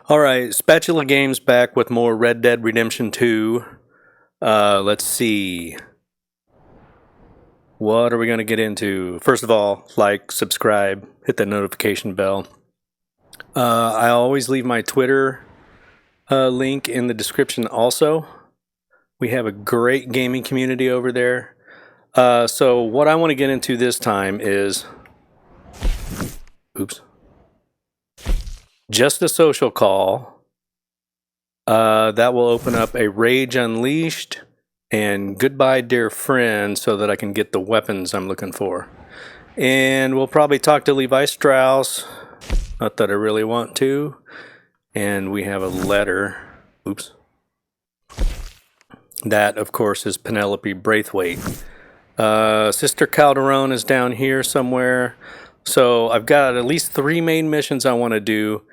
All right, Spatula Games back with more Red Dead Redemption 2. Let's see. What are we going to get into? First of all, like, subscribe, hit that notification bell. I always leave my Twitter link in the description also. We have a great gaming community over there. So what I want to get into this time is... Oops. Just a social call. That will open up a Rage Unleashed and Goodbye Dear Friend so that I can get the weapons I'm looking for. And we'll probably talk to Levi Strauss. Not that I really want to. And we have a letter. Oops. That, of course, is Penelope Braithwaite. Sister Calderon is down here somewhere. So I've got at least 3 main missions I want to do.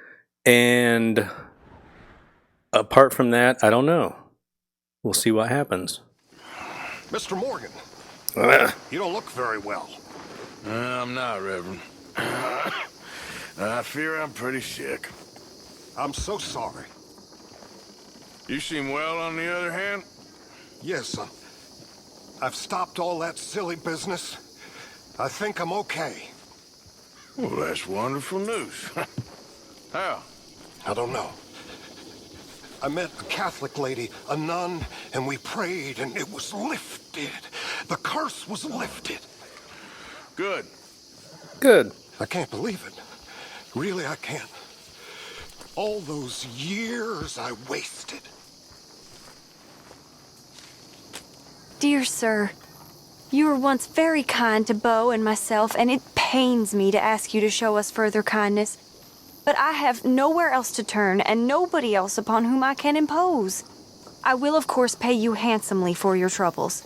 And apart from that, I don't know. We'll see what happens. Mr. Morgan, you don't look very well. I'm not, Reverend. I fear I'm pretty sick. I'm so sorry. You seem well, on the other hand? Yes, I've stopped all that silly business. I think I'm okay. Well, that's wonderful news. How? I don't know. I met a Catholic lady, a nun, and we prayed, and it was lifted. The curse was lifted. Good. Good. I can't believe it. Really, I can't. All those years I wasted. Dear sir, you were once very kind to Beau and myself, and it pains me to ask you to show us further kindness. But I have nowhere else to turn, and nobody else upon whom I can impose. I will, of course, pay you handsomely for your troubles.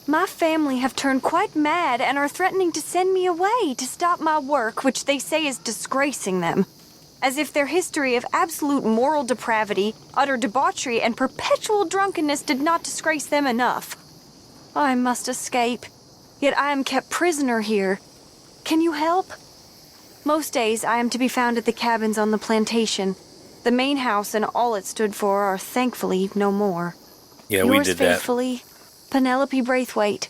My family have turned quite mad and are threatening to send me away to stop my work, which they say is disgracing them. As if their history of absolute moral depravity, utter debauchery, and perpetual drunkenness did not disgrace them enough. I must escape, yet I am kept prisoner here. Can you help? Most days I am to be found at the cabins on the plantation. The main house and all it stood for are thankfully no more. Yeah, we did that. Yours faithfully, Penelope Braithwaite.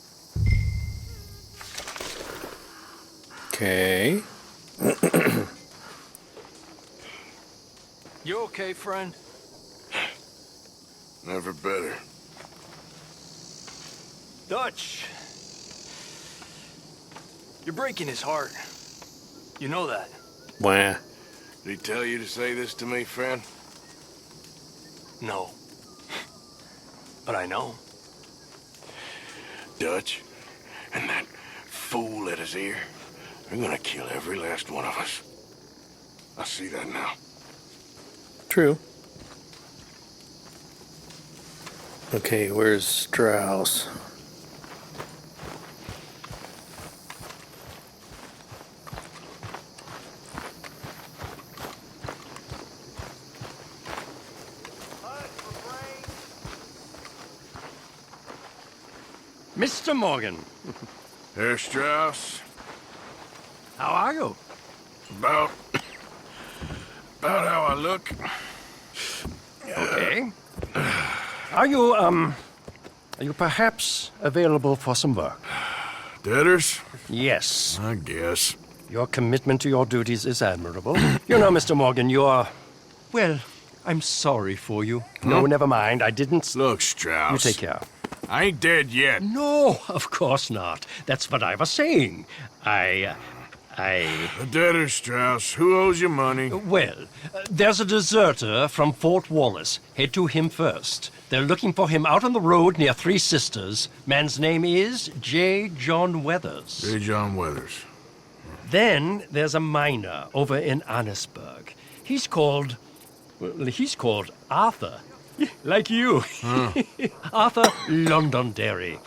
Okay. You okay, friend? Never better. Dutch. You're breaking his heart. You know that. Wah. Did he tell you to say this to me, friend? No. But I know. Dutch, and that fool at his ear, they're gonna kill every last one of us. I see that now. True. Okay, where's Strauss? Mr. Morgan, Herr Strauss, how are you? about how I look. Okay. Are you perhaps available for some work? Debtors? Yes. I guess. Your commitment to your duties is admirable. You know, Mr. Morgan, you're... Well, I'm sorry for you. No, never mind. I didn't... Look, Strauss. You take care. I ain't dead yet. No, of course not. That's what I was saying. The debtors, Strauss. Who owes you money? Well, there's a deserter from Fort Wallace. Head to him first. They're looking for him out on the road near Three Sisters. Man's name is J. John Weathers. J. John Weathers. Then there's a miner over in Annisburg. He's called Arthur. Like you. Arthur Londonderry.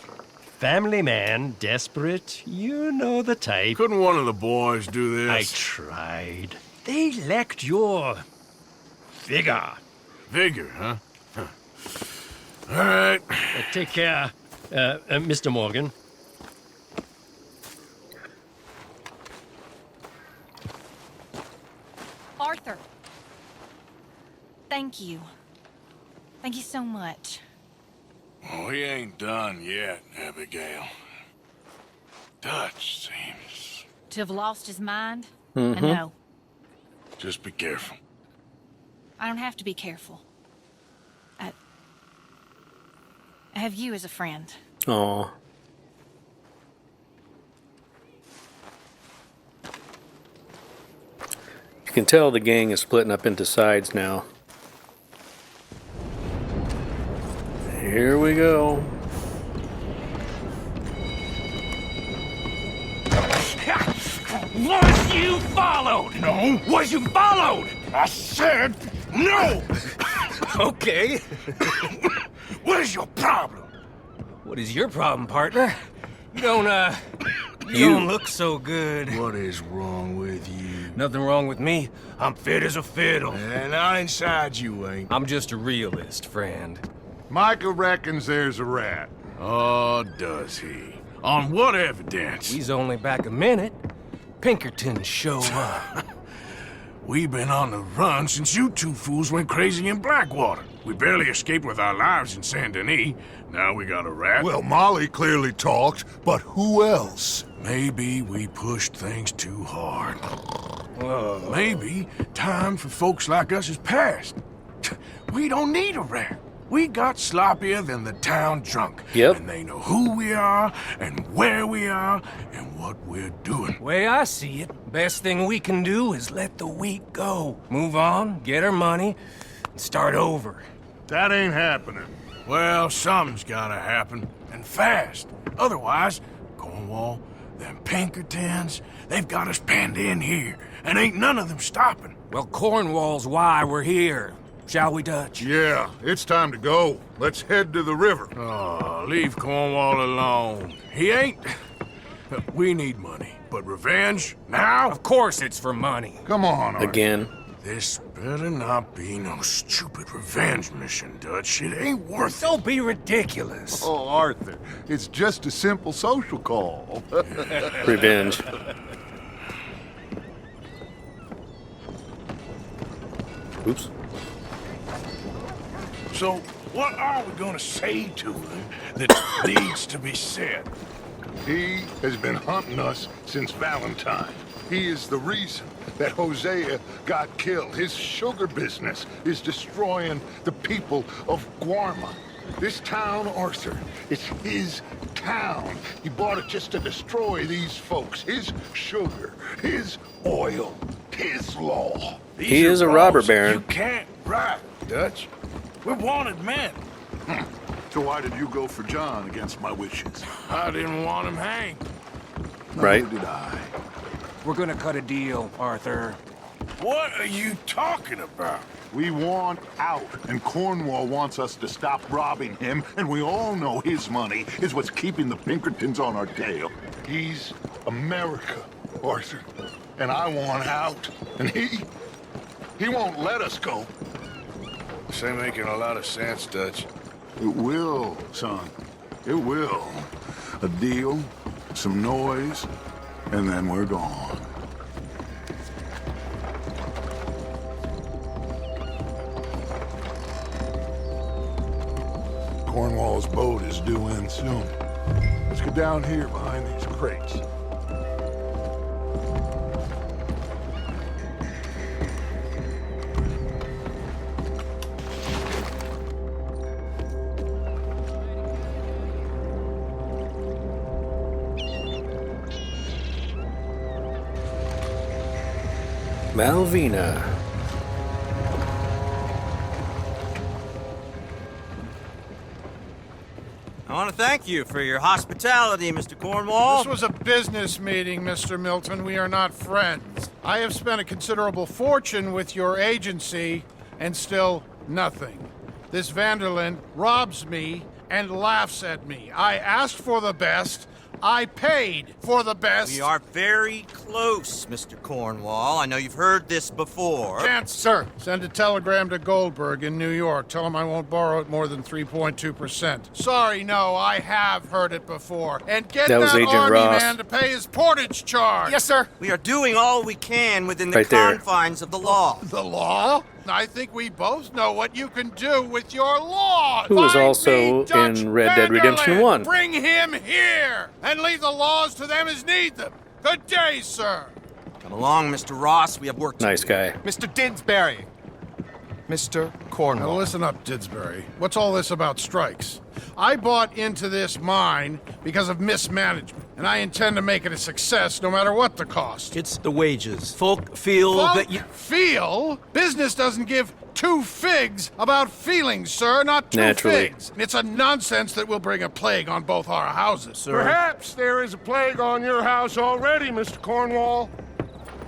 Family man, desperate. You know the type. Couldn't one of the boys do this? I tried. They lacked your... vigor. Vigor, huh? All right. Take care, Mr. Morgan. Arthur. Thank you. Thank you so much. Oh, he ain't done yet, Abigail. Dutch seems... To have lost his mind? I know. Just be careful. I don't have to be careful. I have you as a friend. Aw. You can tell the gang is splitting up into sides now. Here we go. Was you followed? No. Was you followed? I said no. Okay. What is your problem? What is your problem, partner? You don't look so good. What is wrong with you? Nothing wrong with me. I'm fit as a fiddle. And not inside you ain't. I'm just a realist, friend. Micah reckons there's a rat. Oh, does he? On what evidence? He's only back a minute. Pinkerton show up. We've been on the run since you two fools went crazy in Blackwater. We barely escaped with our lives in Saint Denis. Now we got a rat. Well, Molly clearly talked, but who else? Maybe we pushed things too hard. Maybe time for folks like us is past. We don't need a rat. We got sloppier than the town drunk. Yep. And they know who we are, and where we are, and what we're doing. Way I see it, best thing we can do is let the week go. Move on, get our money, and start over. That ain't happening. Well, something's gotta happen, and fast. Otherwise, Cornwall, them Pinkertons, they've got us penned in here, and ain't none of them stopping. Well, Cornwall's why we're here. Shall we, Dutch? Yeah, it's time to go. Let's head to the river. Oh, leave Cornwall alone. He ain't... We need money, but revenge, now? Of course it's for money. Come on, Arthur. Again. This better not be no stupid revenge mission, Dutch. It ain't worth it. Don't be ridiculous. Oh, Arthur, it's just a simple social call. Revenge. Oops. So, what are we gonna say to him that needs to be said? He has been hunting us since Valentine. He is the reason that Hosea got killed. His sugar business is destroying the people of Guarma. This town, Arthur, it's his town. He bought it just to destroy these folks. His sugar, his oil, his law. He These is are a robber laws baron. You can't write, Dutch. We're wanted men. So why did you go for John against my wishes? I didn't want him hanged. Right. Neither did I. We're gonna cut a deal, Arthur. What are you talking about? We want out, and Cornwall wants us to stop robbing him, and we all know his money is what's keeping the Pinkertons on our tail. He's America, Arthur, and I want out, and he won't let us go. This ain't making a lot of sense, Dutch. It will, son. It will. A deal, some noise, and then we're gone. Cornwall's boat is due in soon. Let's get down here behind these crates. Malvina. I want to thank you for your hospitality, Mr. Cornwall. This was a business meeting, Mr. Milton. We are not friends. I have spent a considerable fortune with your agency, and still nothing. This Vanderlyn robs me and laughs at me. I asked for the best. I paid for the best. We are very close, Mr. Cornwall. I know you've heard this before. Chance, sir. Send a telegram to Goldberg in New York. Tell him I won't borrow at more than 3.2%. Sorry, no, I have heard it before. And get That was that Agent army Ross. man to pay his portage charge. Yes, sir. We are doing all we can within the Right there. confines of the law. The law? I think we both know what you can do with your laws. Who is Find also me Dutch in Red Dead Redemption Vanderland. 1. Bring him here and leave the laws to them as need them. Good day, sir. Come along, Mr. Ross. We have work to do. Nice guy. Mr. Didsbury. Mr. Cornwall. Now listen up, Didsbury. What's all this about strikes? I bought into this mine because of mismanagement, and I intend to make it a success no matter what the cost. It's the wages. Folk feel that you... Feel? Business doesn't give two figs about feelings, sir, not two Naturally. figs. It's a nonsense that will bring a plague on both our houses, sir. Perhaps there is a plague on your house already, Mr. Cornwall.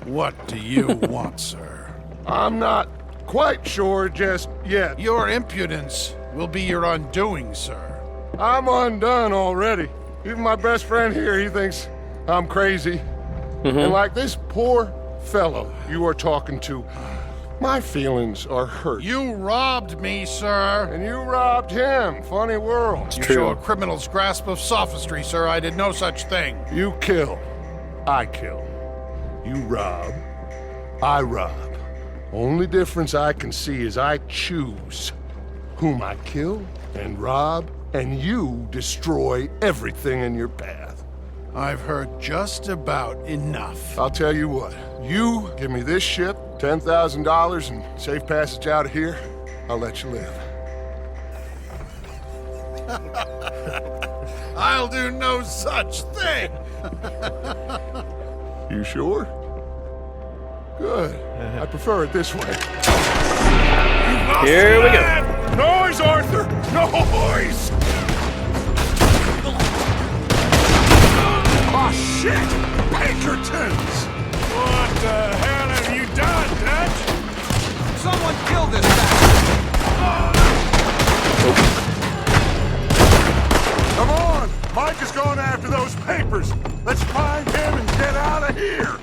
What do you want, sir? I'm not quite sure just yet. Your impudence will be your undoing, sir. I'm undone already. Even my best friend here, he thinks I'm crazy. And like this poor fellow you are talking to, my feelings are hurt. You robbed me, sir. And you robbed him. Funny world. You show a criminal's grasp of sophistry, sir. I did no such thing. You kill. I kill. You rob. I rob. Only difference I can see is I choose whom I kill and rob, and you destroy everything in your path. I've heard just about enough. I'll tell you what. You give me this ship, $10,000, and safe passage out of here, I'll let you live. I'll do no such thing. You sure? Good. I prefer it this way. Here we go. Noise, Arthur! Noise! Oh, shit! Pinkertons! What the hell have you done, Dutch? Someone kill this bastard! Come on! Mike is going after those papers. Let's find him and get out of here.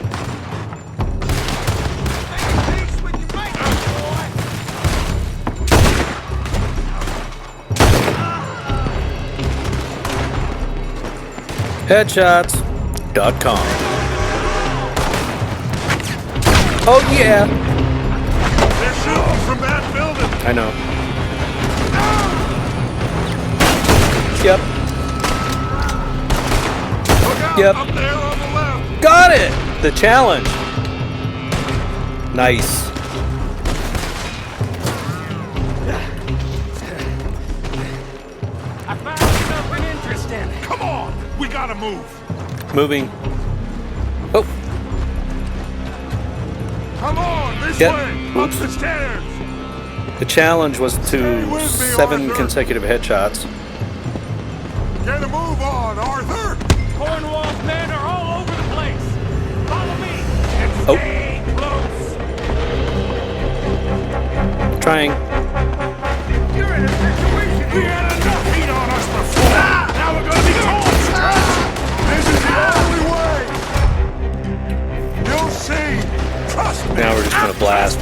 Peace with you, mate, boy! Headshots.com. Oh yeah. They're shooting from that building. I know. Yep. Look out Yep. up there on the left. Got it! The challenge. Nice. I found something interesting. Come on! We gotta move. Moving. Oh, Come on, this Yep. way! Up Oops. the stairs! the challenge was Stay to with me, 7 Arthur. consecutive headshots. Get a move on, Arthur! Cornwall's men are all over the place. Follow me and Oh. stay close. Trying. You're in a situation. We had enough heat on us before. Now we're gonna be torched. This is the only way. You'll see. Trust me. Now we're just gonna blast.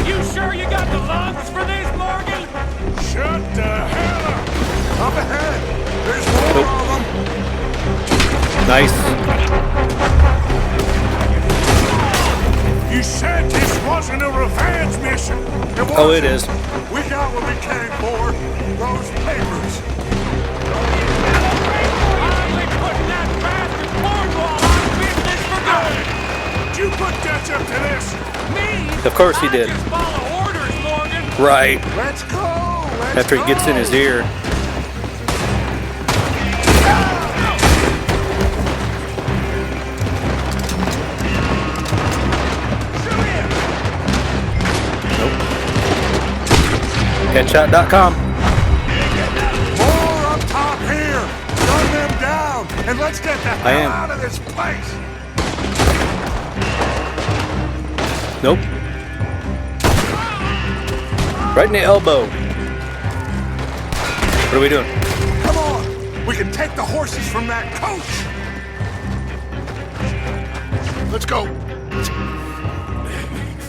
You sure you got the lungs for this, Morgan? Shut the hell up. Up ahead. There's more Nope. of them. Nice. You said this wasn't a revenge mission. Oh, it is. We got what we came for. Those papers. Finally putting that bastard Cornwall out of business for good. Did you put Dutch up to this? Me? Of course he did. I just follow orders, Morgan. Right. Let's go. Let's After he gets in his ear. Headshot.com. More up top here. Run them down, and let's get the I hell am. out of this place. Nope. Right in the elbow. What are we doing? Come on. We can take the horses from that coach. Let's go.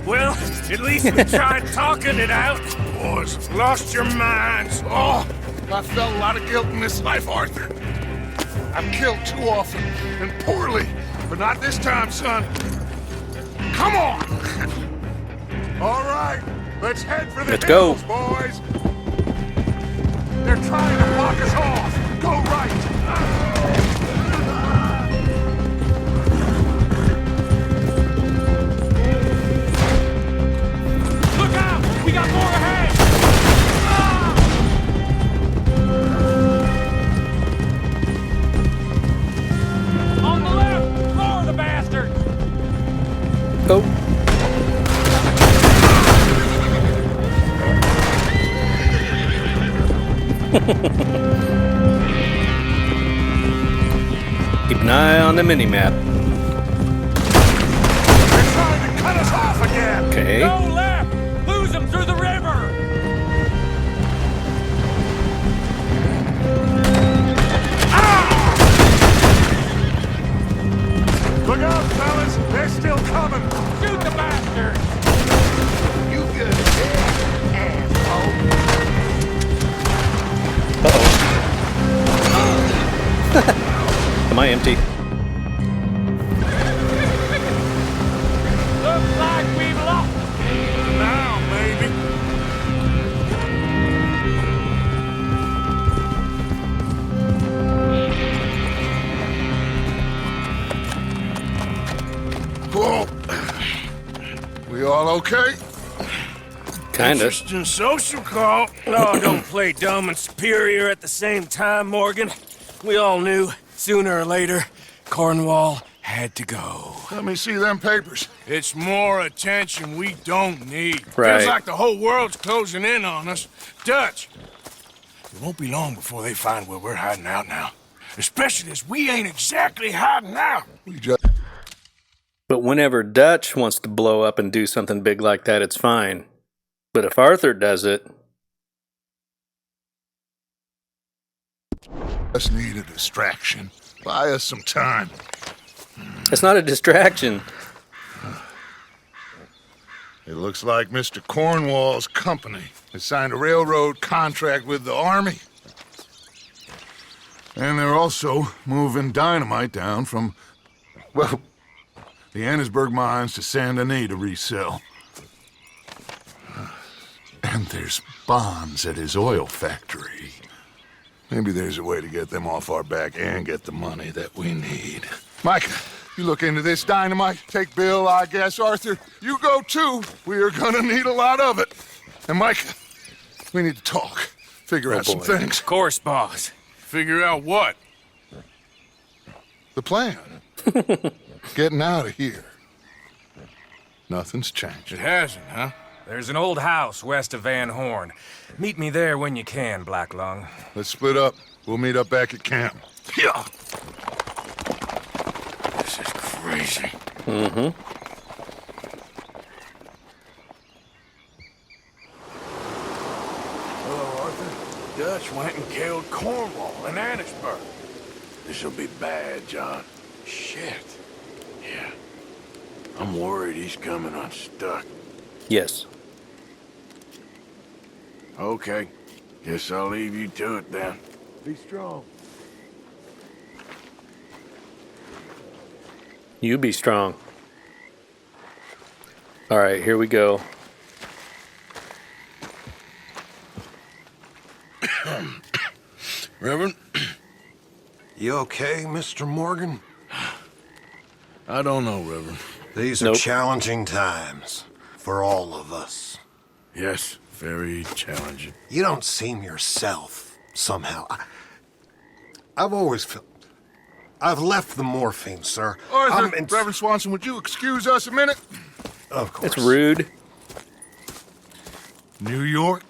Well, at least we tried talking it out. Boys, have lost your minds. Oh, I felt a lot of guilt in this life, Arthur. I've killed too often and poorly, but not this time, son. Come on. All right, Let's head for the Let's go. hills, boys. They're trying to block us off. Go right. Look out! We got more ahead! On the left! Roar the bastard! Oh. Keep an eye on the mini-map. They're trying to cut us off again. Okay. Go left! Lose them through the river! Look out, fellas. They're still coming. Shoot the bastard! You good asshole. Am I empty? Looks like we've lost Now, maybe. Whoa. We all okay? Kinda. Interesting social call. Oh, don't play dumb and superior at the same time, Morgan. We all knew, sooner or later, Cornwall had to go. Let me see them papers. It's more attention we don't need. Right. Feels like the whole world's closing in on us. Dutch, it won't be long before they find where we're hiding out now. Especially as we ain't exactly hiding out. We just... But whenever Dutch wants to blow up and do something big like that, it's fine. But if Arthur does it... Just need a distraction. Buy us some time. It's not a distraction. It looks like Mr. Cornwall's company has signed a railroad contract with the army. And they're also moving dynamite down from, well, the Annesburg mines to Saint Denis to resell. And there's bonds at his oil factory. Maybe there's a way to get them off our back and get the money that we need. Mike, you look into this dynamite. Take Bill, I guess. Arthur, you go too. We are gonna need a lot of it. And Mike, we need to talk. Figure out some things. Of course, boss. Figure out what? The plan. Getting out of here. Nothing's changed. It hasn't, huh? There's an old house west of Van Horn. Meet me there when you can, Black Lung. Let's split up. We'll meet up back at camp. Yeah. This is crazy. Mm-hmm. Hello, Arthur. Dutch went and killed Cornwall in Annesburg. This'll be bad, John. Shit. Yeah. I'm worried he's coming unstuck. Yes. Okay. Guess I'll leave you to it then. Be strong. You be strong. All right, here we go. Reverend? You okay, Mr. Morgan? I don't know, Reverend. These are challenging times for all of us. Yes, very challenging. You don't seem yourself, somehow. I've always felt... I've left the morphine, sir. Arthur, Reverend Swanson, would you excuse us a minute? Of course. It's rude. New York.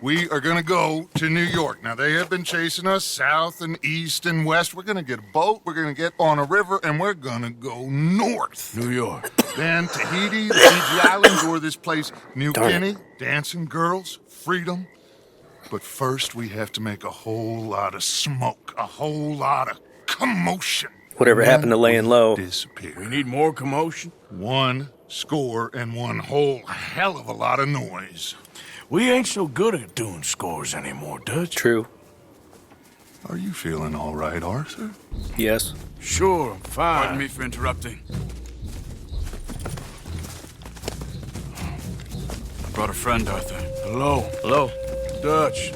We are gonna go to New York. Now, they have been chasing us south and east and west. We're gonna get a boat, we're gonna get on a river, and we're gonna go north. New York. Then Tahiti, the Fiji Islands, or this place, New Guinea, dancing girls, freedom. But first, we have to make a whole lot of smoke, a whole lot of commotion. Whatever happened to laying low? Disappear. We need more commotion? 1 score and 1 whole hell of a lot of noise. We ain't so good at doing scores anymore, Dutch. True. Are you feeling all right, Arthur? Yes. Sure, I'm fine. Pardon me for interrupting. Brought a friend, Arthur. Hello. Hello. Dutch.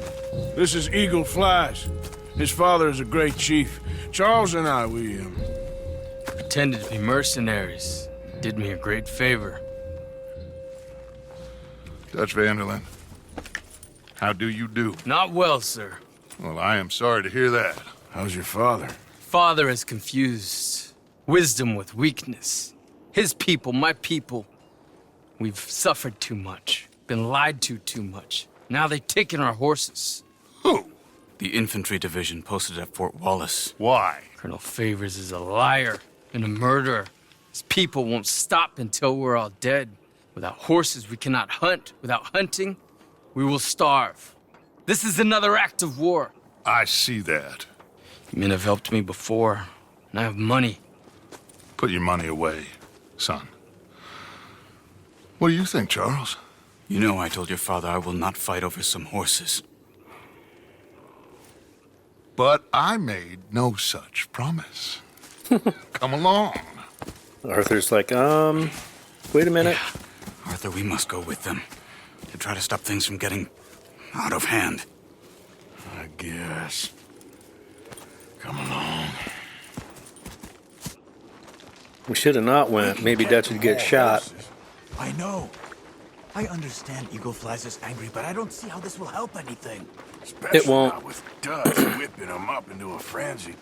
This is Eagle Flies. His father is a great chief. Charles and I, we Pretended to be mercenaries. Did me a great favor. Dutch Vanderlyn, how do you do? Not well, sir. Well, I am sorry to hear that. How's your father? Father has confused wisdom with weakness. His people, my people. We've suffered too much. Been lied to too much. Now they've taken our horses. Who? The infantry division posted at Fort Wallace. Why? Colonel Favors is a liar and a murderer. His people won't stop until we're all dead. Without horses, we cannot hunt. Without hunting, we will starve. This is another act of war. I see that. You men have helped me before, and I have money. Put your money away, son. What do you think, Charles? You know I told your father I will not fight over some horses. But I made no such promise. Come along. Arthur's like, wait a minute. Yeah. Arthur, we must go with them to try to stop things from getting out of hand. I guess. Come along. We should have not went. Maybe Dutch would get shot. I know. I understand Eagle Flies is angry, but I don't see how this will help anything. Especially It won't. not with Dutch whipping them up into a frenzy.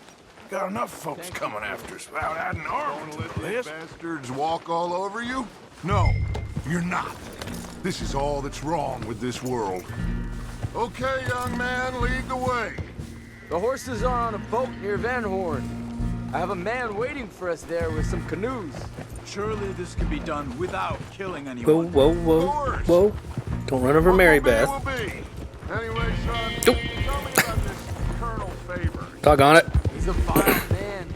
Got enough folks coming after us without adding armor to the list. Bastards walk all over you? No, you're not. This is all that's wrong with this world. Okay, young man, lead the way. The horses are on a boat near Van Horn. I have a man waiting for us there with some canoes. Surely this can be done without killing Whoa, anyone. whoa, whoa, whoa. Don't run over Mary Beth. Anyway, son, Nope. tell me about this Colonel Favor. Doggone it. He's a vile man.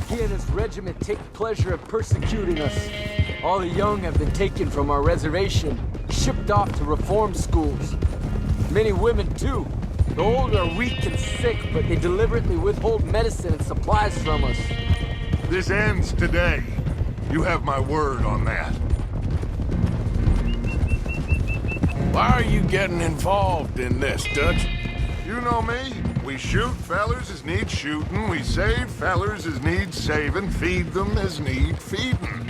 He and his regiment take pleasure in persecuting us. All the young have been taken from our reservation, shipped off to reform schools. Many women, too. The old are weak and sick, but they deliberately withhold medicine and supplies from us. This ends today. You have my word on that. Why are you getting involved in this, Dutch? You know me. We shoot fellers as need shooting. We save fellers as need saving. Feed them as need feeding.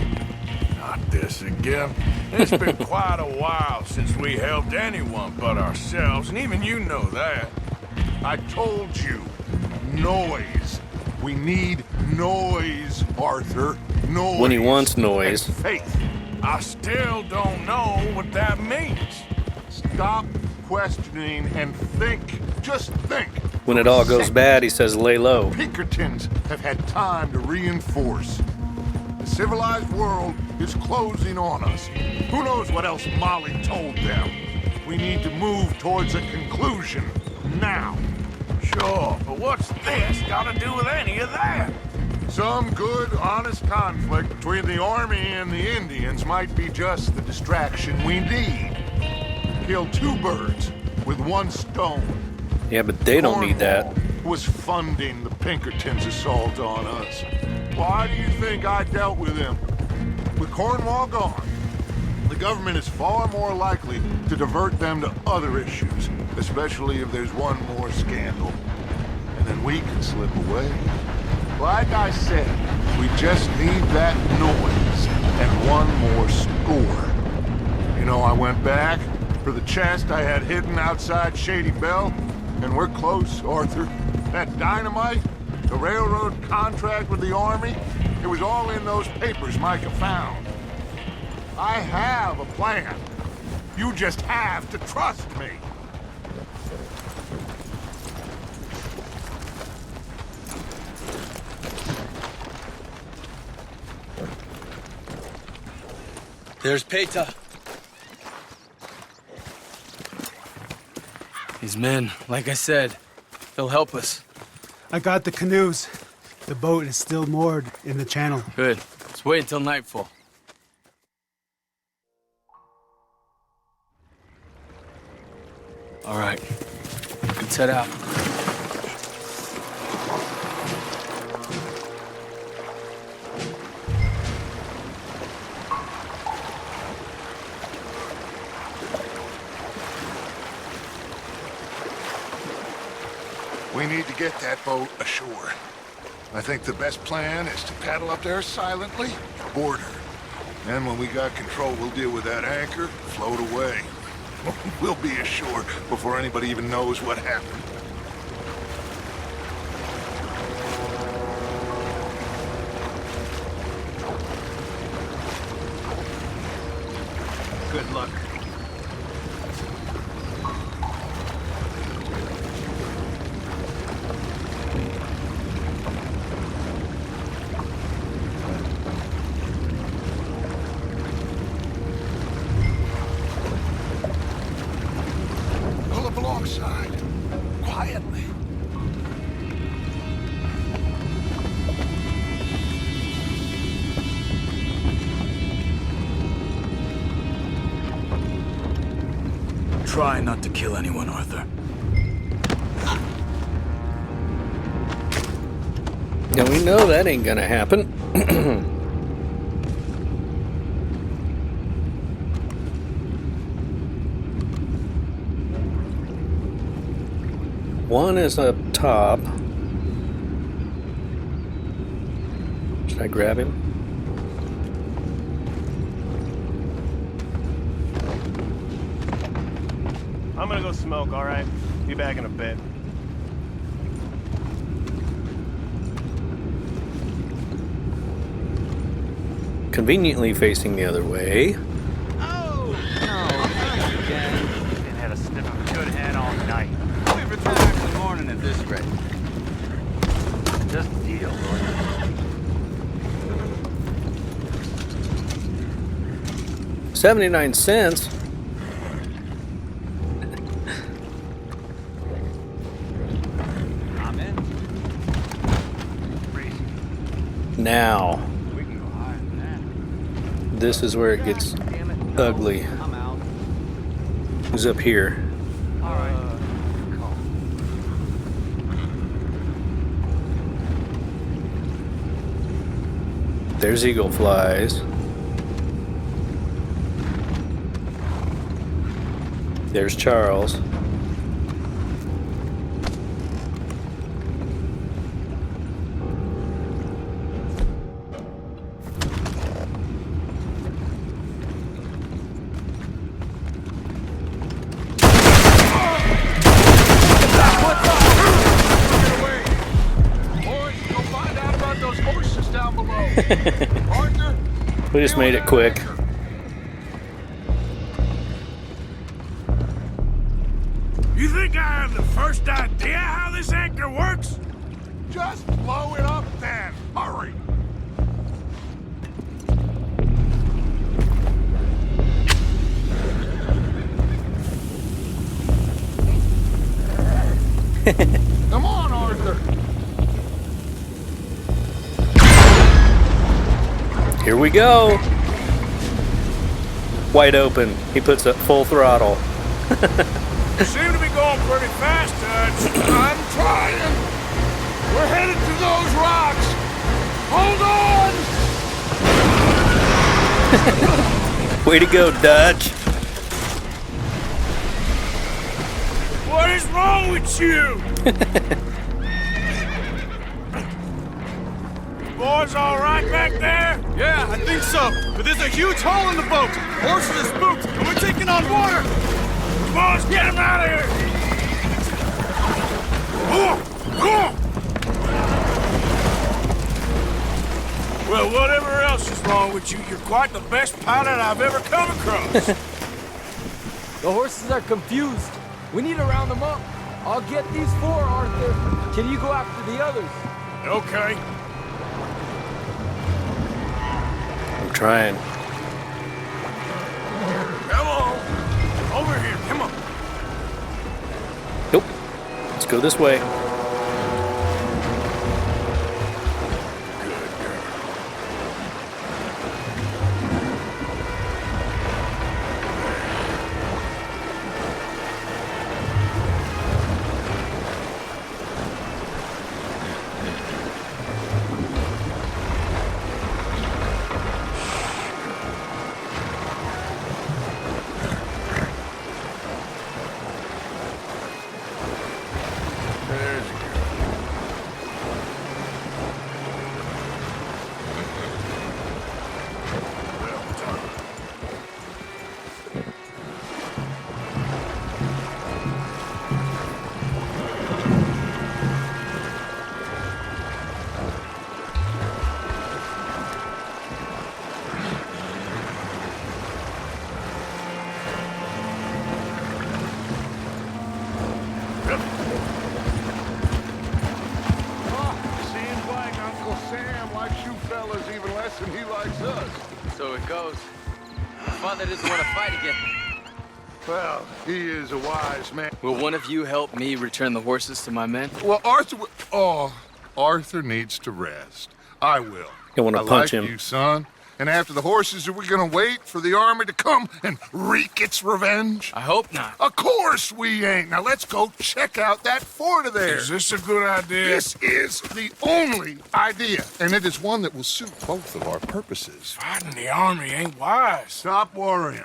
Not this again. It's been quite a while since we helped anyone but ourselves, and even you know that. I told you. Noise. We need noise, Arthur. Noise. When he wants noise. And faith. I still don't know what that means. Stop questioning and think. Just think. When it all goes bad, he says lay low. Pinkertons have had time to reinforce. The civilized world is closing on us. Who knows what else Molly told them? We need to move towards a conclusion now. Sure, but what's this got to do with any of that? Some good, honest conflict between the army and the Indians might be just the distraction we need. Kill two birds with one stone. Yeah, but they don't need that. Cornwall was funding the Pinkertons' assault on us. Why do you think I dealt with him? With Cornwall gone, the government is far more likely to divert them to other issues, especially if there's one more scandal. And then we can slip away. Like I said, we just need that noise and one more score. You know, I went back for the chest I had hidden outside Shady Bell, and we're close, Arthur. That dynamite, the railroad contract with the army, it was all in those papers Micah found. I have a plan. You just have to trust me. There's Peta. These men, like I said, they'll help us. I got the canoes. The boat is still moored in the channel. Good. Let's wait until nightfall. All right. Let's head out. We need to get that boat ashore. I think the best plan is to paddle up there silently, board her. And when we got control, we'll deal with that anchor, float away. We'll be ashore before anybody even knows what happened. Good luck. Pull up alongside, quietly. Try not to kill anyone, Arthur. Now we know that ain't gonna happen. One is up top. Should I grab him? I'm gonna go smoke, alright? Be back in a bit. Conveniently facing the other way. Oh! No, not again. Been had a sniff of good head all night. We retire in the morning at this rate. Just a deal, Lord. 79 cents. I'm in. Now, We can go higher than that. this is where it gets ugly. I'm out. Who's up here? Alright. There's eagle flies. There's Charles. We just made it quick. You think I have the first idea how this anchor works? Just blow it up then. Hurry. Come on, Arthur. Here we go. Wide open. He puts it full throttle. You seem to be going pretty fast, Dutch. I'm trying. We're headed to those rocks. Hold on. Way to go, Dutch. What is wrong with you? Boys all right back there? Yeah, I think so. But there's a huge hole in the boat. Horses are spooked, and we're taking on water. Boys, get him out of here! Well, whatever else is wrong with you, you're quite the best pilot I've ever come across. The horses are confused. We need to round them up. I'll get these four, Arthur. Can you go after the others? Okay. I'm trying. Come on. Over here, come on. Nope. Let's go this way. There's he likes us. So it goes. My father doesn't want to fight again. Well, he is a wise man. Will one of you help me return the horses to my men? Well, Arthur... Arthur needs to rest. I will. You want to punch him? You, son. And after the horses, are we going to wait for the army to come and wreak its revenge? I hope not. Of course we ain't. Now let's go check out that fort of theirs. Is this a good idea? This is the only idea, and it is one that will suit both of our purposes. Fighting the army ain't wise. Stop worrying.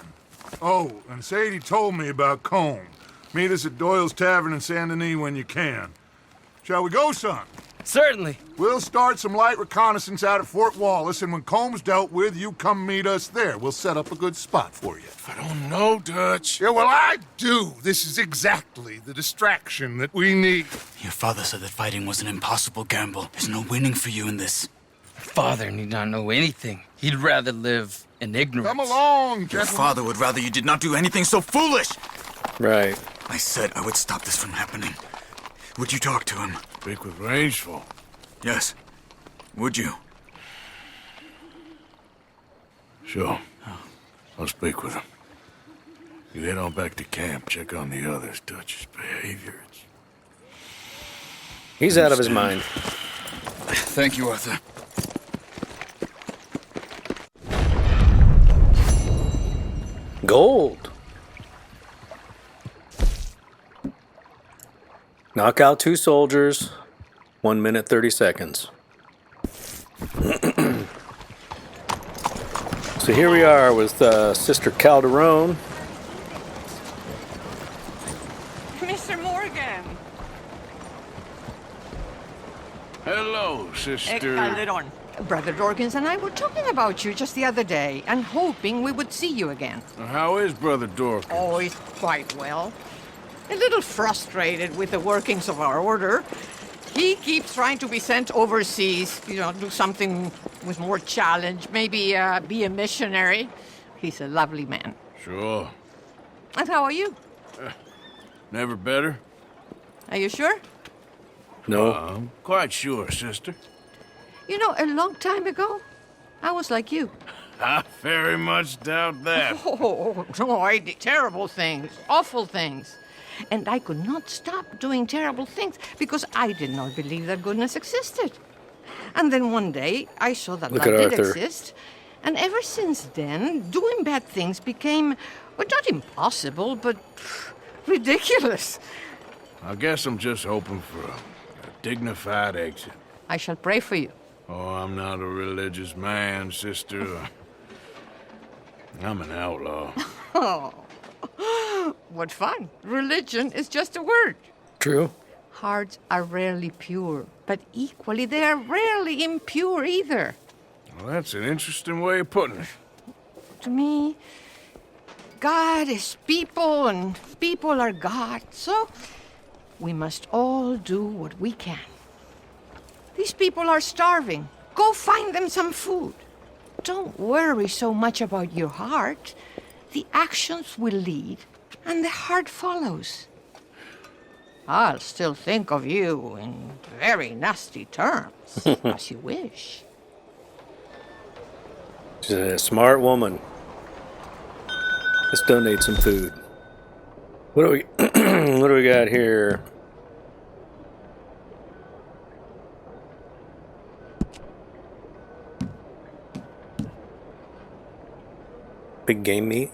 Oh, and Sadie told me about Colm. Meet us at Doyle's Tavern in Saint Denis when you can. Shall we go, son? Certainly. We'll start some light reconnaissance out at Fort Wallace, and when Colm's dealt with, you come meet us there. We'll set up a good spot for you. I don't know, Dutch. Yeah, well, I do. This is exactly the distraction that we need. Your father said that fighting was an impossible gamble. There's no winning for you in this. Father need not know anything. He'd rather live in ignorance. Come along, Your gentlemen. father would rather you did not do anything so foolish. Right. I said I would stop this from happening. Would you talk to him? Speak with Rangeful. Yes. Would you? Sure. I'll speak with him. You head on back to camp, check on the others. Dutch's behavior. He's out of his mind. Thank you, Arthur. Gold. Knock out 2 soldiers. 1 minute, 30 seconds. So here we are with Sister Calderon. Mr. Morgan. Hello, Sister. Calderon. Brother Dorkins and I were talking about you just the other day and hoping we would see you again. How is Brother Dorkins? Oh, he's quite well. A little frustrated with the workings of our order. He keeps trying to be sent overseas, do something with more challenge, maybe be a missionary. He's a lovely man. Sure. And how are you? Never better? Are you sure? No. I'm quite sure, Sister. A long time ago, I was like you. I very much doubt that. Oh, no, I did terrible things, awful things. And I could not stop doing terrible things because I did not believe that goodness existed. And then one day, I saw that Look love at did Arthur. exist. And ever since then, doing bad things became, well, not impossible, but ridiculous. I guess I'm just hoping for a dignified exit. I shall pray for you. Oh, I'm not a religious man, Sister. I'm an outlaw. Oh, what fun. Religion is just a word. True. Hearts are rarely pure, but equally they are rarely impure either. Well, that's an interesting way of putting it. To me, God is people and people are God, so we must all do what we can. These people are starving. Go find them some food. Don't worry so much about your heart. The actions will lead, and the heart follows. I'll still think of you in very nasty terms, as you wish. She's a smart woman. Let's donate some food. What do we got here? Big game meat.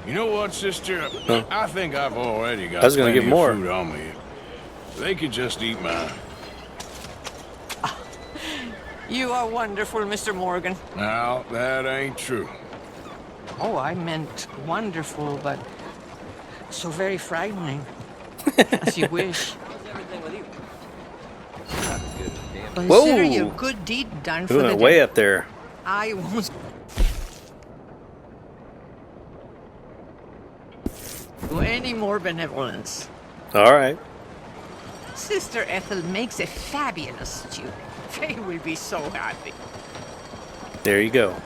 You know what, Sister? Huh? I think I've already got I was gonna plenty give more. of food on me. They could just eat mine. You are wonderful, Mr. Morgan. Now, that ain't true. Oh, I meant wonderful, but so very frightening. As you wish. Consider Whoa. your good deed done We for the went way day. up there. I won't do any more benevolence. All right. Sister Ethel makes a fabulous stew. They will be so happy. There you go.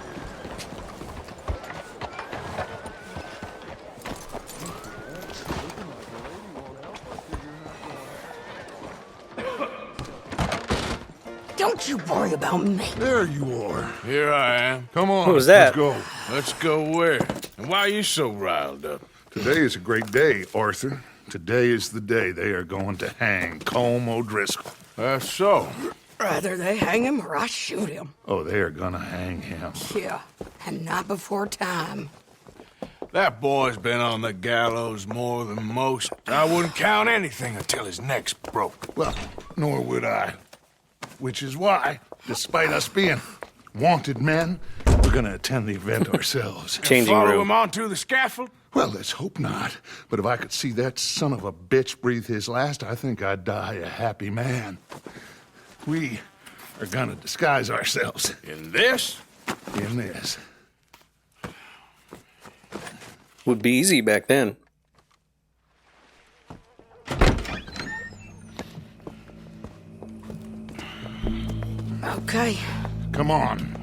Don't you worry about me. There you are. Here I am. Come on. What was that? Let's go. Let's go where? And why are you so riled up? Today is a great day, Arthur. Today is the day they are going to hang Colm O'Driscol. That's so. Rather they hang him or I shoot him. Oh, they are gonna hang him. Yeah, and not before time. That boy's been on the gallows more than most. I wouldn't count anything until his neck's broke. Well, nor would I. Which is why, despite us being wanted men, we're gonna attend the event ourselves. Changing Follow room. him onto the scaffold? Well, let's hope not. But if I could see that son of a bitch breathe his last, I think I'd die a happy man. We are gonna disguise ourselves. In this? In this. Would be easy back then. Okay. Come on.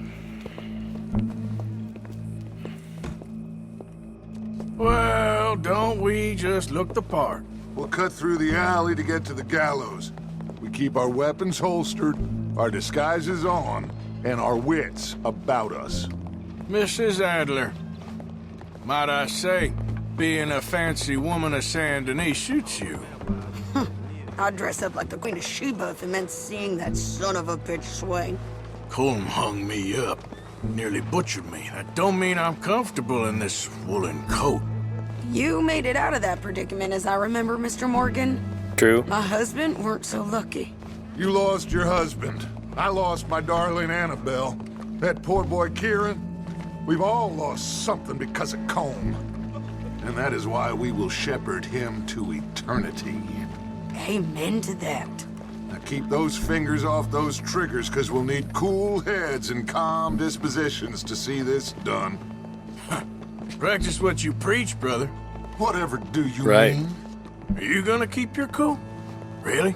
Well, don't we just look the part? We'll cut through the alley to get to the gallows. We keep our weapons holstered, our disguises on, and our wits about us. Mrs. Adler, might I say, being a fancy woman of Saint Denis shoots you. I'd dress up like the Queen of Sheba if it meant seeing that son of a bitch swing. Colm hung me up, nearly butchered me. That don't mean I'm comfortable in this woolen coat. You made it out of that predicament, as I remember, Mr. Morgan. True. My husband weren't so lucky. You lost your husband. I lost my darling Annabelle. That poor boy Kieran. We've all lost something because of Colm. And that is why we will shepherd him to eternity. Amen to that. Now keep those fingers off those triggers, because we'll need cool heads and calm dispositions to see this done. Practice what you preach, brother. Whatever do you Right. mean? Are you gonna keep your cool? Really?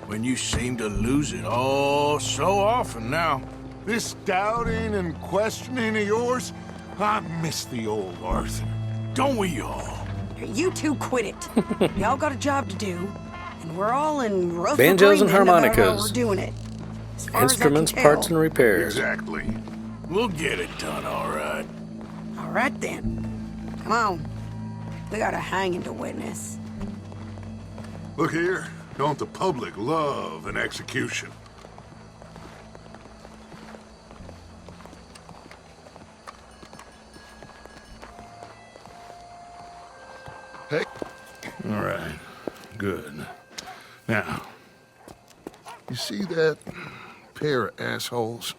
When you seem to lose it all so often now. This doubting and questioning of yours, I miss the old Arthur. Don't we all? You two quit it. Y'all got a job to do, and we're all in rough Banjos and agreement about how harmonicas. we're doing it. As far as I can Instruments, tell. parts, and repairs. Exactly. We'll get it done, all right. All right then. Come on. We got a hanging to witness. Look here, don't the public love an execution? Hey. All right, good. Now, you see that pair of assholes?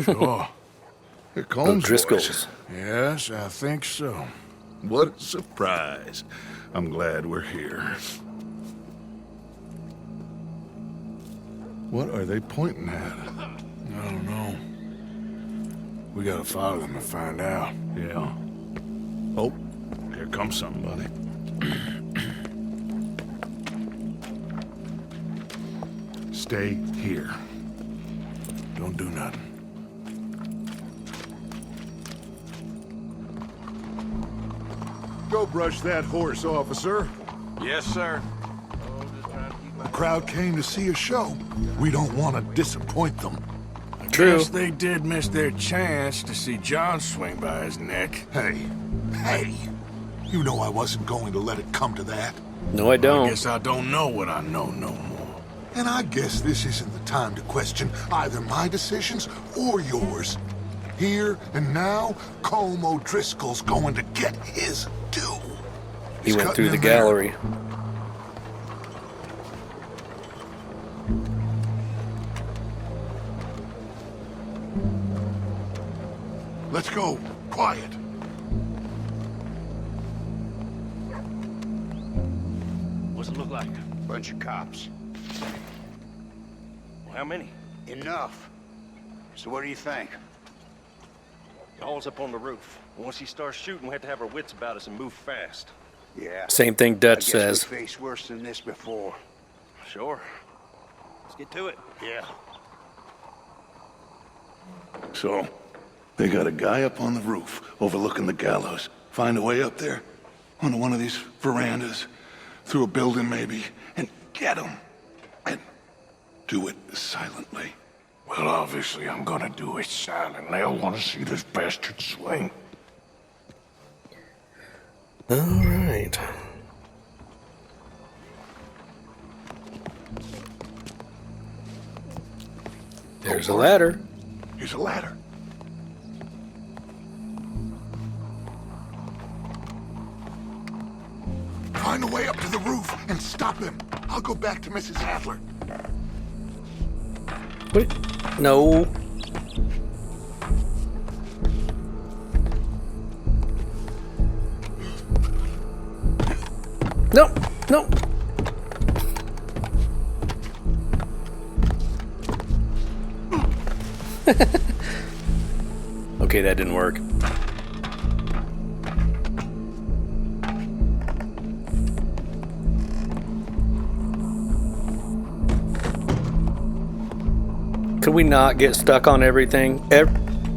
Sure. Here comes O'Driscolls. Yes, I think so. What a surprise. I'm glad we're here. What are they pointing at? I don't know. We gotta follow them and find out. Yeah. Oh, here comes somebody. Stay here. Don't do nothing. Go brush that horse, officer. Yes, sir. The crowd came to see a show. We don't want to disappoint them. True. Guess they did miss their chance to see John swing by his neck. Hey, you know I wasn't going to let it come to that. No, I I don't. guess I don't know what I know no more. And I guess this isn't the time to question either my decisions or yours. Here and now, Colm O'Driscoll's going to get his due. He He's went cutting through the in there. gallery. Let's go. Quiet. What's it look like? Bunch of cops. How many? Enough. So what do you think? All's up on the roof. Once he starts shooting, we have to have our wits about us and move fast. Yeah. Same thing Dutch I guess says. we faced worse than this before. Sure. Let's get to it. Yeah. So, they got a guy up on the roof overlooking the gallows. Find a way up there, onto one of these verandas, through a building maybe, and get him. And do it silently. Well, obviously I'm gonna do it silent. They'll want to see this bastard swing. All right. There's a ladder. Here's a ladder. Find a way up to the roof and stop him. I'll go back to Mrs. Adler. What? No. No, no. Okay, that didn't work. Could we not get stuck on everything?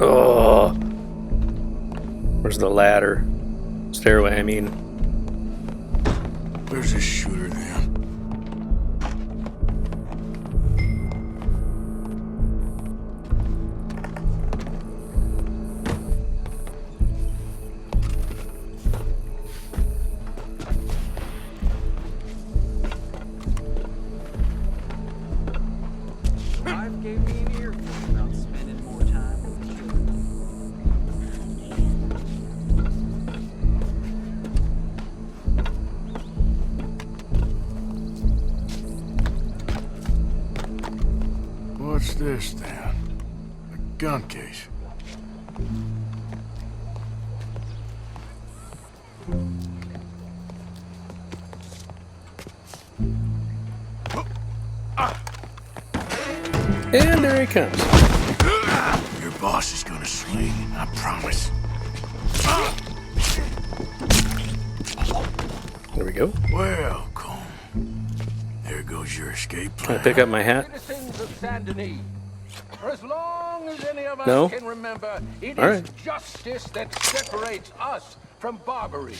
Oh. Where's the ladder? Stairway, I mean. Where's this shooter then? Wife gave me an earful about spending more time with the children. What's this then? A gun case. And there he comes. Your boss is gonna swing, I promise. There we go. Well, Colm, there goes your escape Can plan. I pick up my hat? Citizens of Saint Denis, for as long as any of us No? can remember, it All is right. justice that separates us from barbarity.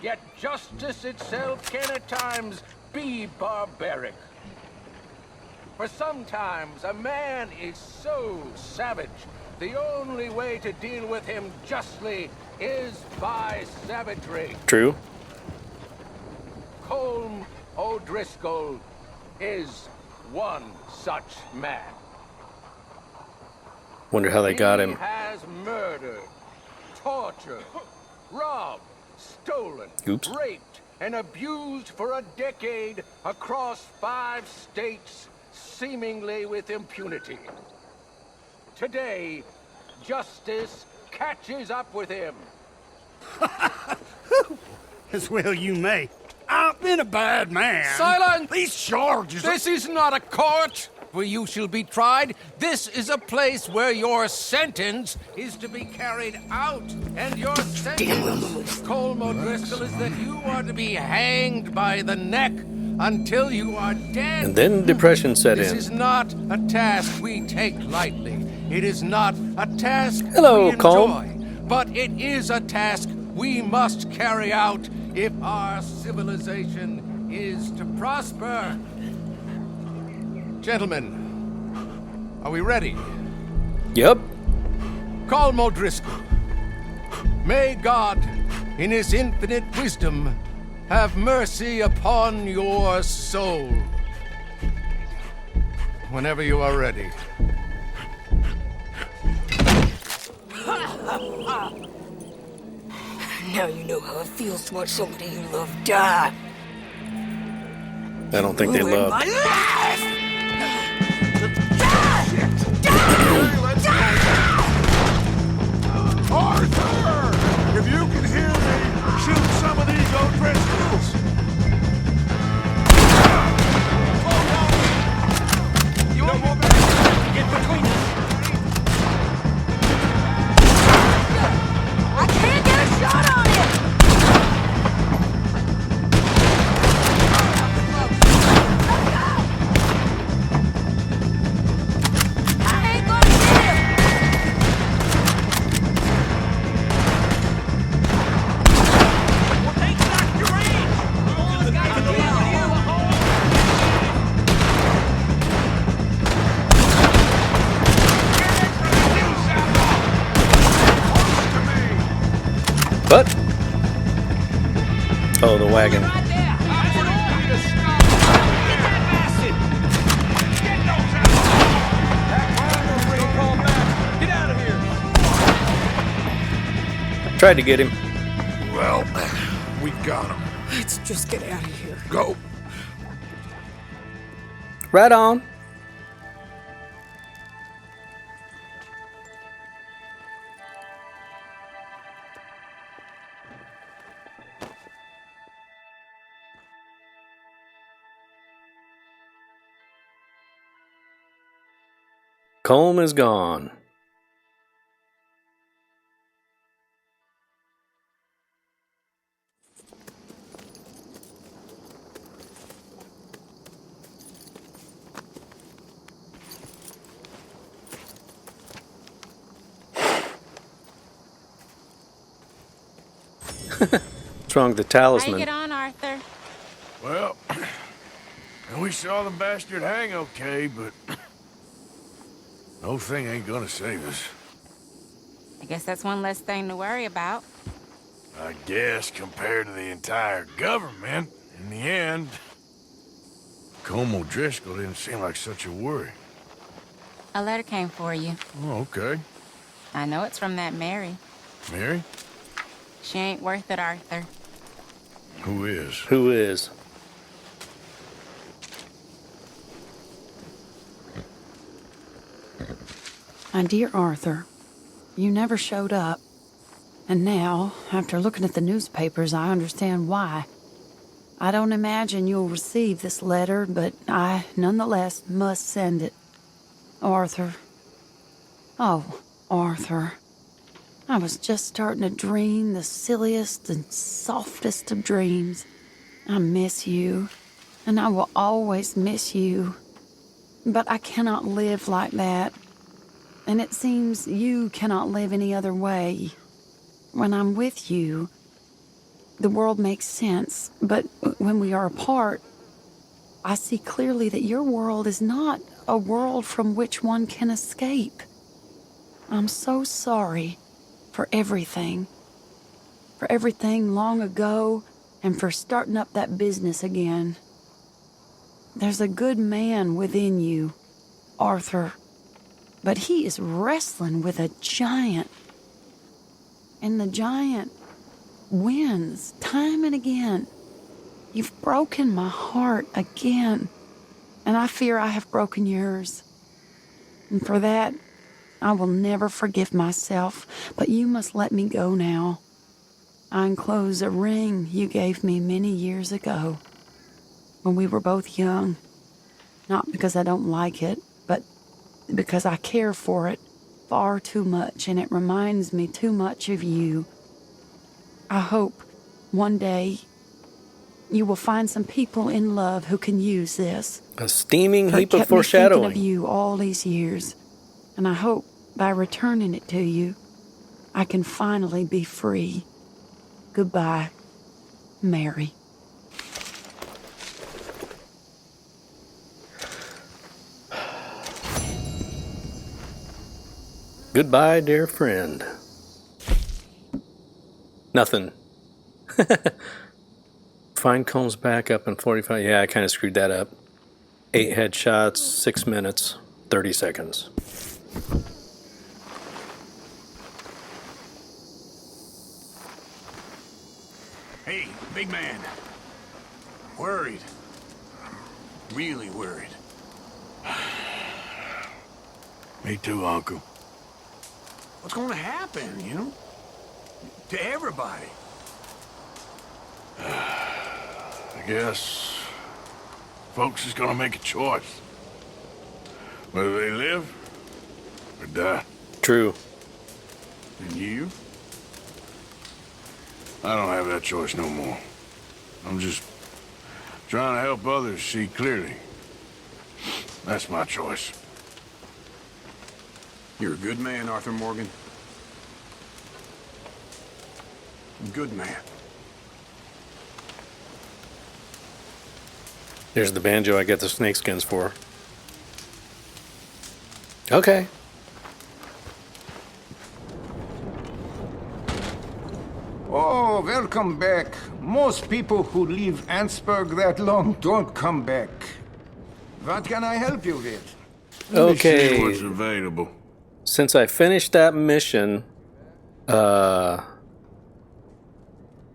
Yet justice itself can at times be barbaric. For sometimes a man is so savage, the only way to deal with him justly is by savagery. True. Colm O'Driscol is one such man. Wonder how they got He him. has murdered, tortured, robbed, stolen, Oops. raped, and abused for a decade across 5 states, seemingly with impunity. Today, justice catches up with him. As well you may. I've been a bad man. Silence! These charges are... This is not a court where you shall be tried. This is a place where your sentence is to be carried out. And your sentence, Colm O'Driscol, is that you are to be hanged by the neck until you are dead. And then depression set This in. is not a task we take lightly. It is not a task Hello, we enjoy. Colm. But it is a task we must carry out if our civilization is to prosper. Gentlemen, are we ready? Yep. Colm O'Driscol, may God, in his infinite wisdom, have mercy upon your soul. Whenever you are ready. Now you know how it feels to watch somebody you love die. I don't think they Ruin love. my life! Arthur! If you can hear me, shoot some of these O'Driscolls! You won't get between us. I can't get a shot on him! What? Oh, the wagon. Tried to get him. Well, we got him. Let's just get out of here. Go. Right on. Colm is gone. What's wrong with the talisman? How you get on, Arthur? Well, we saw the bastard hang okay, but no thing ain't gonna save us. I guess that's one less thing to worry about. I guess compared to the entire government, in the end, Colm O'Driscol didn't seem like such a worry. A letter came for you. Oh, okay. I know it's from that Mary. Mary? She ain't worth it, Arthur. Who is? Who is? My dear Arthur, you never showed up. And now, after looking at the newspapers, I understand why. I don't imagine you'll receive this letter, but I, nonetheless, must send it. Arthur. Oh, Arthur. I was just starting to dream the silliest and softest of dreams. I miss you, and I will always miss you. But I cannot live like that. And it seems you cannot live any other way. When I'm with you, the world makes sense. But when we are apart, I see clearly that your world is not a world from which one can escape. I'm so sorry for everything. For everything long ago, and for starting up that business again. There's a good man within you, Arthur. But he is wrestling with a giant. And the giant wins time and again. You've broken my heart again. And I fear I have broken yours. And for that, I will never forgive myself. But you must let me go now. I enclose a ring you gave me many years ago, when we were both young. Not because I don't like it, but because I care for it far too much, and it reminds me too much of you. I hope one day you will find some people in love who can use this. A steaming heap of It kept me thinking foreshadowing. of you all these years, and I hope by returning it to you, I can finally be free. Goodbye, Mary. Goodbye, dear friend. Nothing. Find Colm's back up in 45. Yeah, I kind of screwed that up. 8 headshots, 6 minutes, 30 seconds. Hey, big man. Worried. Really worried. Me too, Uncle. What's going to happen, you know? To everybody. I guess folks is gonna make a choice. Whether they live or die. True. And you? I don't have that choice no more. I'm just trying to help others see clearly. That's my choice. You're a good man, Arthur Morgan. Good man. There's the banjo I get the snakeskins for. Okay. Oh, Welcome back. Most people who leave Ansburg that long don't come back. What can I help you with? Let me see Okay. what's available. Since I finished that mission,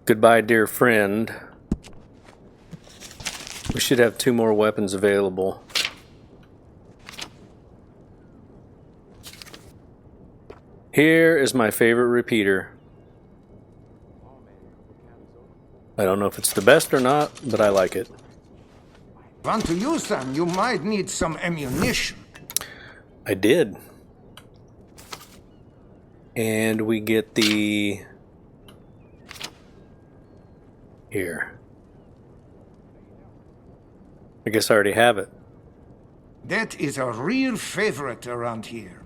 goodbye, dear friend, we should have 2 more weapons available. Here is my favorite repeater. I don't know if it's the best or not, but I like it. Want to use them? You might need some ammunition. I did. And we get the... Here. I guess I already have it. That is a real favorite around here.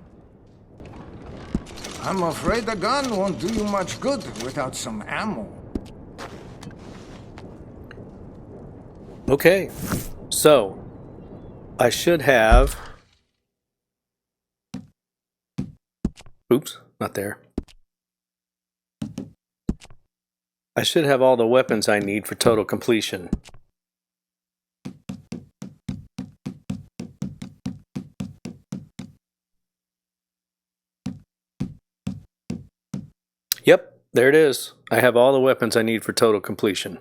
I'm afraid a gun won't do you much good without some ammo. Okay. So, I should have... Oops, not there. I should have all the weapons I need for total completion. Yep, there it is. I have all the weapons I need for total completion.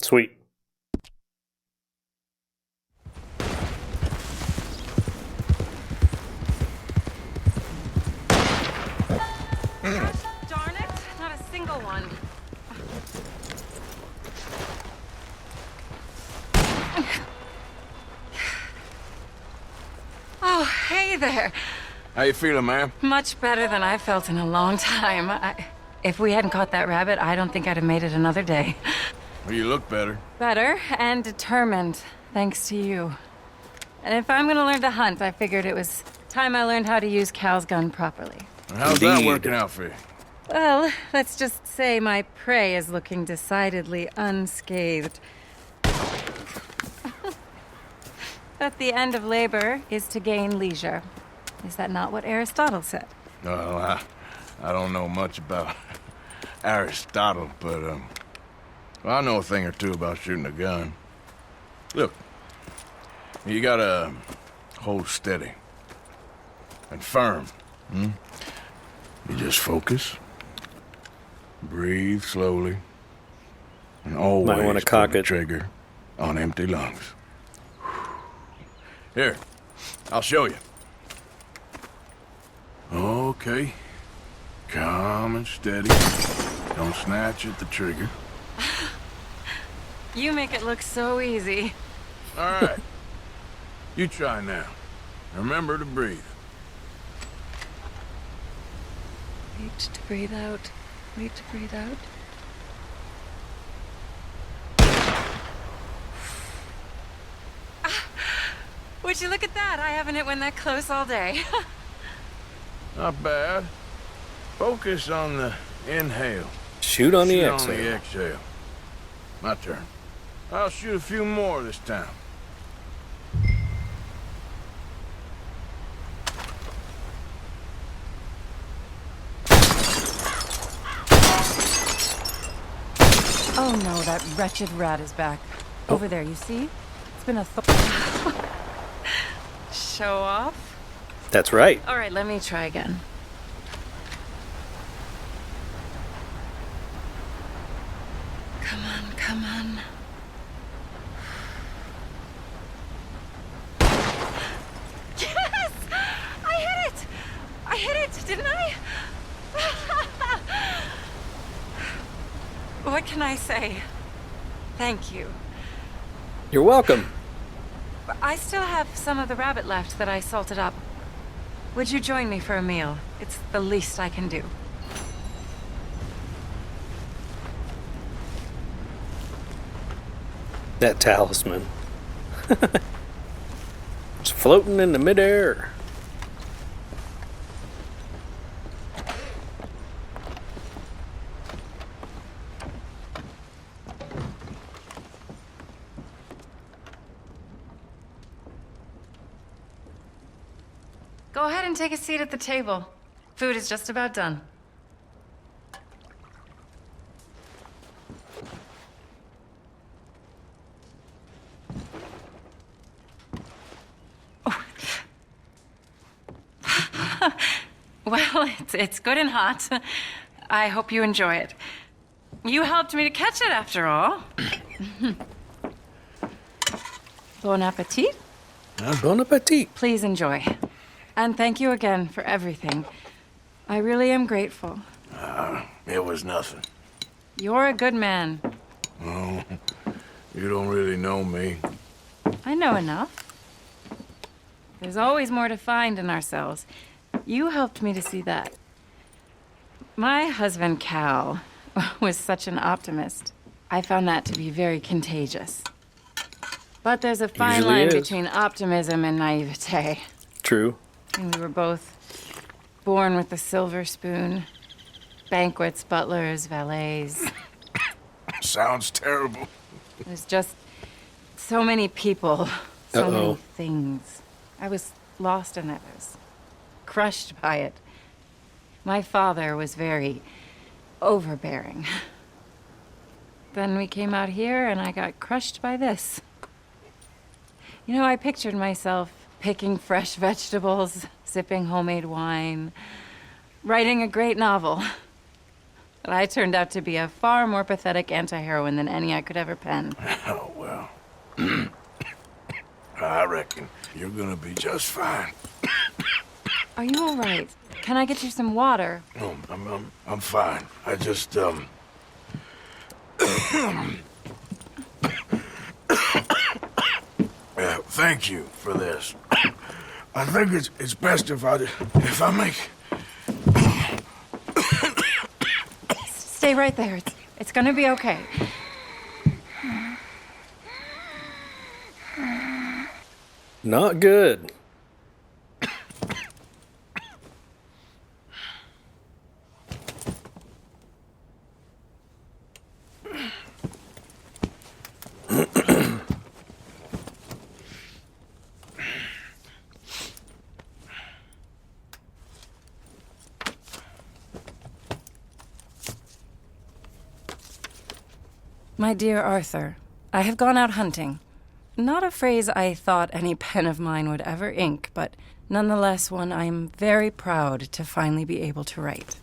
Sweet. Darn it, not a single one. Oh, hey there. How you feeling, ma'am? Much better than I felt in a long time. If we hadn't caught that rabbit, I don't think I'd have made it another day. Well, you look better. Better and determined, thanks to you. And if I'm gonna learn to hunt, I figured it was time I learned how to use Cal's gun properly. How's that working out for you? Well, let's just say my prey is looking decidedly unscathed. But the end of labor is to gain leisure. Is that not what Aristotle said? Well, I don't know much about Aristotle, but well, I know a thing or two about shooting a gun. Look, you gotta hold steady and firm. You just focus, breathe slowly, and always Might wanna pull cock the it. trigger on empty lungs. Here, I'll show you. Okay. Calm and steady. Don't snatch at the trigger. You make it look so easy. All right. You try now. Remember to breathe. Wait to breathe out. Wait to breathe out. Would you look at that? I haven't hit one that close all day. Not bad. Focus on the inhale. Shoot on the Shoot exhale. on the exhale. My turn. I'll shoot a few more this time. Oh no, that wretched rat is back. Over there, you see? It's been a show off. That's right. All right, let me try again. Come on, come on. Yes! I hit it! I hit it, didn't I? What can I say? Thank you. You're welcome. I still have some of the rabbit left that I salted up. Would you join me for a meal? It's the least I can do. That talisman. It's floating in the midair. Go ahead and take a seat at the table. Food is just about done. Well, it's good and hot. I hope you enjoy it. You helped me to catch it, after all. Bon appetit. Bon appetit. Please enjoy. And thank you again for everything. I really am grateful. It was nothing. You're a good man. Oh, you don't really know me. I know enough. There's always more to find in ourselves. You helped me to see that. My husband, Cal, was such an optimist. I found that to be very contagious. But there's a fine Usually line is. between optimism and naivete. True. And we were both born with the silver spoon. Banquets, butlers, valets. Sounds terrible. There's just so many people, so many Uh-oh. things. I was lost in it. I was crushed by it. My father was very overbearing. Then we came out here and I got crushed by this. You know, I pictured myself picking fresh vegetables, sipping homemade wine, writing a great novel. But I turned out to be a far more pathetic anti-heroine than any I could ever pen. Oh, well. I reckon you're gonna be just fine. Are you all right? Can I get you some water? No, I'm fine. I just, thank you for this. I think it's best if I make... Stay right there. It's gonna be okay. Not good. My dear Arthur, I have gone out hunting. Not a phrase I thought any pen of mine would ever ink, but nonetheless one I am very proud to finally be able to write.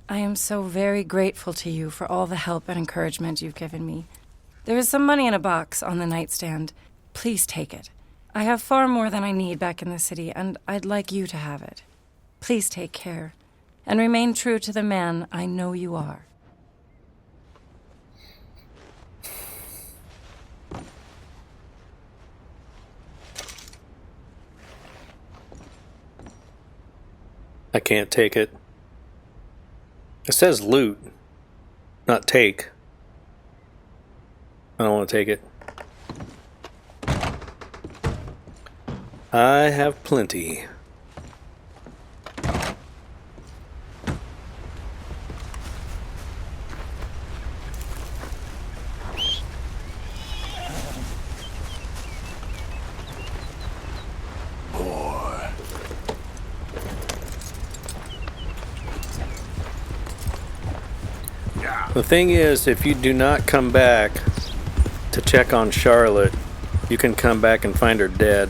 I am so very grateful to you for all the help and encouragement you've given me. There is some money in a box on the nightstand. Please take it. I have far more than I need back in the city, and I'd like you to have it. Please take care, and remain true to the man I know you are. I can't take it. It says loot, not take. I don't want to take it. I have plenty. The thing is, if you do not come back to check on Charlotte, you can come back and find her dead.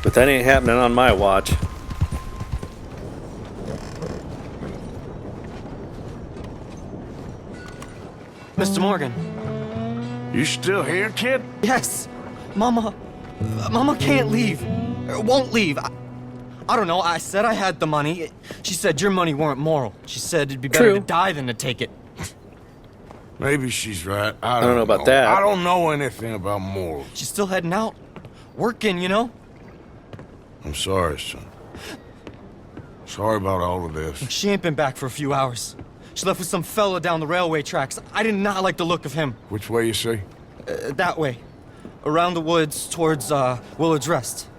But that ain't happening on my watch. Mr. Morgan. You still here, kid? Yes. Mama can't leave. Won't leave. I don't know. I said I had the money. She said your money weren't moral. She said it'd be better to die than to take it. Maybe she's right. I don't know about that. I don't know anything about morals. She's still heading out. Working, you know? I'm sorry, son. Sorry about all of this. She ain't been back for a few hours. She left with some fella down the railway tracks. I did not like the look of him. Which way you say? That way. Around the woods towards, Willow's Rest.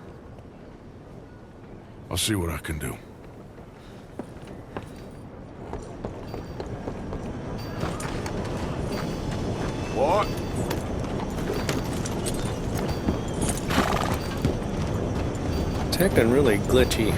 I'll see what I can do. What? It's acting really glitchy.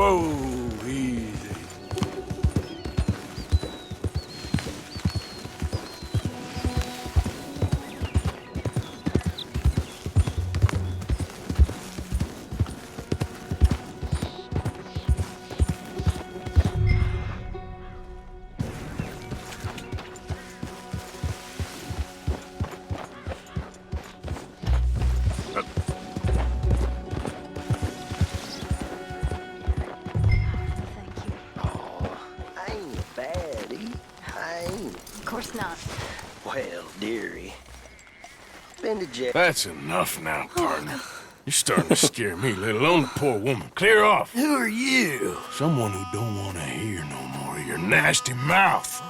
Whoa, easy. Well, dearie, been to jail. That's enough now, partner. You're starting to scare me, let alone the poor woman. Clear off. Who are you? Someone who don't want to hear no more of your nasty mouth.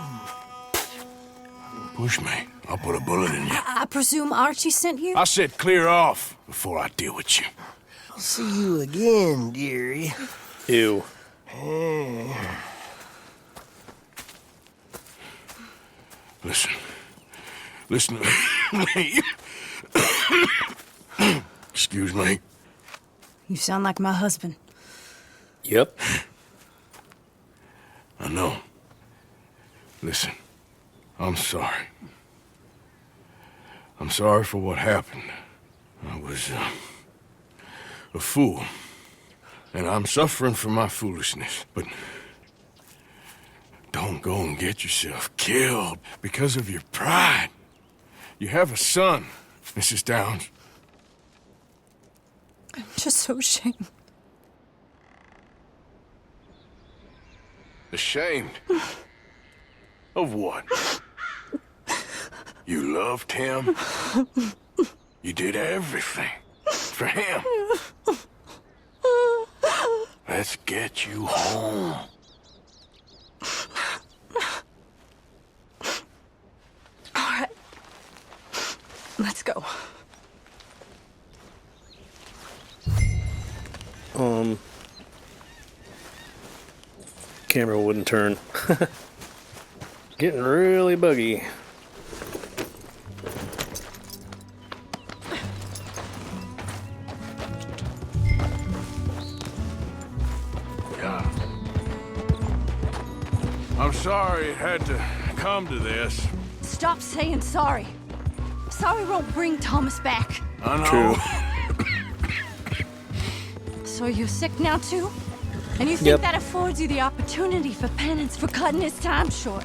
Push me. I'll put a bullet in you. I presume Archie sent you? I said clear off before I deal with you. I'll see you again, dearie. Ew. Listen to me. Excuse me. You sound like my husband. Yep. I know. Listen, I'm sorry. I'm sorry for what happened. I was a fool. And I'm suffering for my foolishness. But don't go and get yourself killed because of your pride. You have a son, Mrs. Downs. I'm just so ashamed. Ashamed? Of what? You loved him? You did everything for him. Let's get you home. All right. Let's go. Camera wouldn't turn. Getting really buggy. Yeah. I'm sorry it had to come to this. Stop saying sorry. Sorry won't bring Thomas back. I know. So you're sick now too? And you think Yep. that affords you the opportunity for penance for cutting his time short?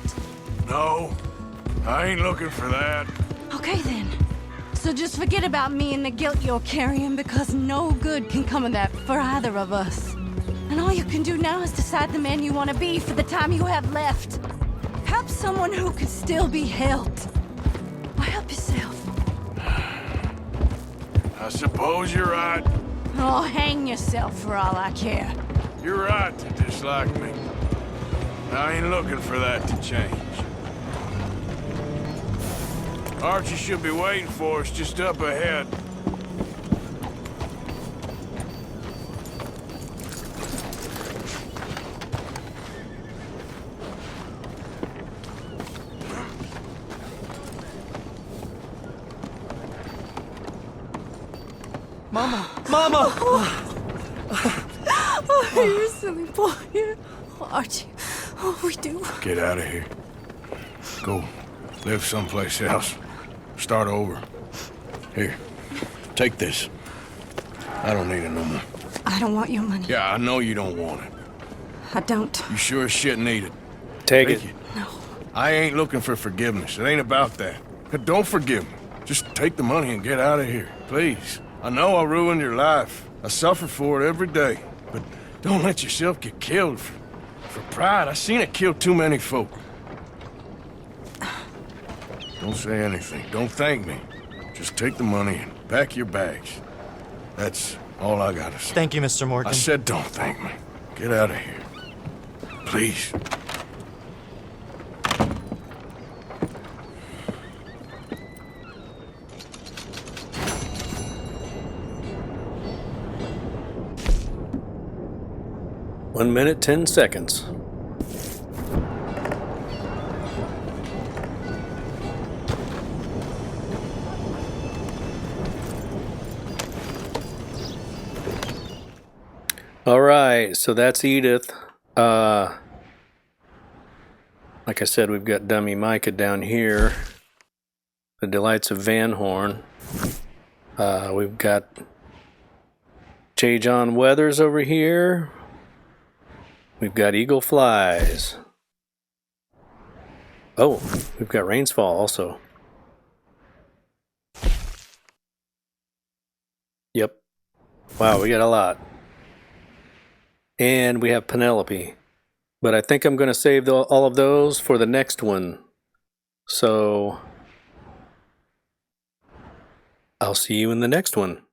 No, I ain't looking for that. Okay then. So just forget about me and the guilt you're carrying, because no good can come of that for either of us. And all you can do now is decide the man you want to be for the time you have left. Help someone who could still be helped. Or help yourself. I suppose you're right. Oh, hang yourself for all I care. You're right to dislike me. I ain't looking for that to change. Archie should be waiting for us just up ahead. Mama! Mama! Oh, you're a silly boy. Oh, Archie, what we do? Get out of here. Go live someplace else. Start over. Here, take this. I don't need it no more. I don't want your money. Yeah, I know you don't want it. I don't. You sure as shit need it. Take it. No. I ain't looking for forgiveness. It ain't about that. But don't forgive me. Just take the money and get out of here, please. I know I ruined your life. I suffer for it every day. But don't let yourself get killed for pride. I seen it kill too many folk. Don't say anything. Don't thank me. Just take the money and pack your bags. That's all I gotta say. Thank you, Mr. Morgan. I said don't thank me. Get out of here. Please. One minute, 10 seconds. All right, so that's Edith. Like I said, we've got Dummy Micah down here. The Delights of Van Horn. We've got J. John Weathers over here. We've got Eagle Flies. Oh, we've got Rainsfall also. Yep. Wow, we got a lot. And we have Penelope. But I think I'm going to save all of those for the next one. So I'll see you in the next one.